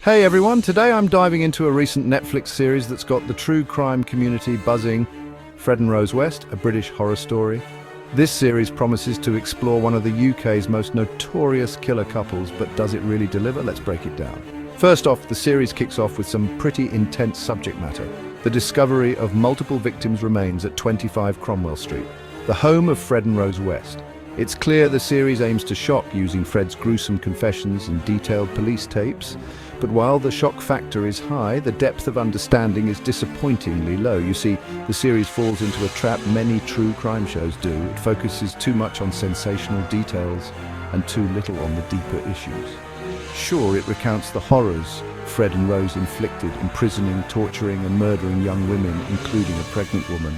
Hey everyone, today I'm diving into a recent Netflix series that's got the true crime community buzzing. Fred and Rose West, a British horror story. This series promises to explore one of the UK's most notorious killer couples, but does it really deliver? Let's break it down. First off, the series kicks off with some pretty intense subject matter. The discovery of multiple victims' remains at 25 Cromwell Street, the home of Fred and Rose West. It's clear the series aims to shock using Fred's gruesome confessions and detailed police tapes. But while the shock factor is high, the depth of understanding is disappointingly low. You see, the series falls into a trap many true crime shows do. It focuses too much on sensational details and too little on the deeper issues. Sure, it recounts the horrors Fred and Rose inflicted, imprisoning, torturing and murdering young women, including a pregnant woman.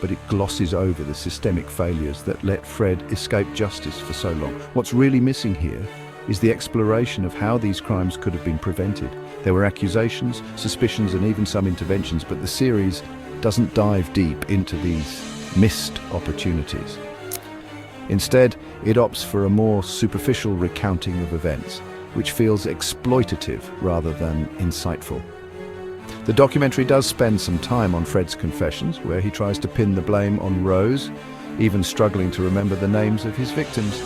But it glosses over the systemic failures that let Fred escape justice for so long. What's really missing here is the exploration of how these crimes could have been prevented. There were accusations, suspicions and even some interventions, but the series doesn't dive deep into these missed opportunities. Instead, it opts for a more superficial recounting of events, which feels exploitative rather than insightful. The documentary does spend some time on Fred's confessions, where he tries to pin the blame on Rose, even struggling to remember the names of his victims.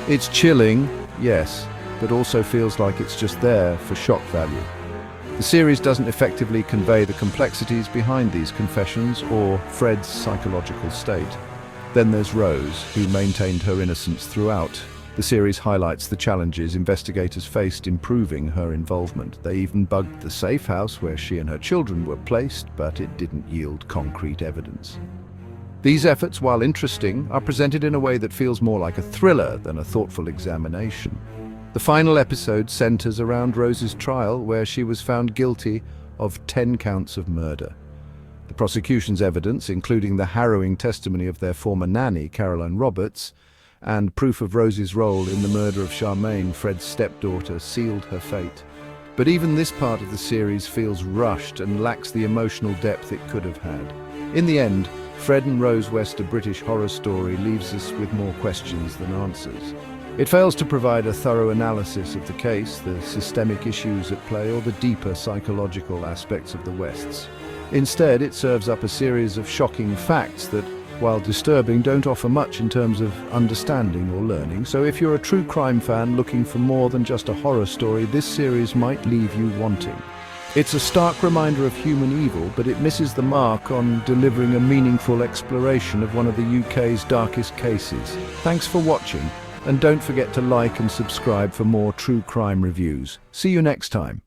It's chilling, yes, but also feels like it's just there for shock value. The series doesn't effectively convey the complexities behind these confessions or Fred's psychological state. Then there's Rose, who maintained her innocence throughout. The series highlights the challenges investigators faced in proving her involvement. They even bugged the safe house where she and her children were placed, but it didn't yield concrete evidence. These efforts, while interesting, are presented in a way that feels more like a thriller than a thoughtful examination. The final episode centers around Rose's trial, where she was found guilty of 10 counts of murder. The prosecution's evidence, including the harrowing testimony of their former nanny, Caroline Roberts, and proof of Rose's role in the murder of Charmaine, Fred's stepdaughter, sealed her fate. But even this part of the series feels rushed and lacks the emotional depth it could have had. In the end, Fred and Rose West, a British horror story, leaves us with more questions than answers. It fails to provide a thorough analysis of the case, the systemic issues at play, or the deeper psychological aspects of the Wests. Instead, it serves up a series of shocking facts that, while disturbing, don't offer much in terms of understanding or learning. So if you're a true crime fan looking for more than just a horror story, this series might leave you wanting. It's a stark reminder of human evil, but it misses the mark on delivering a meaningful exploration of one of the UK's darkest cases. Thanks for watching, and don't forget to like and subscribe for more true crime reviews. See you next time.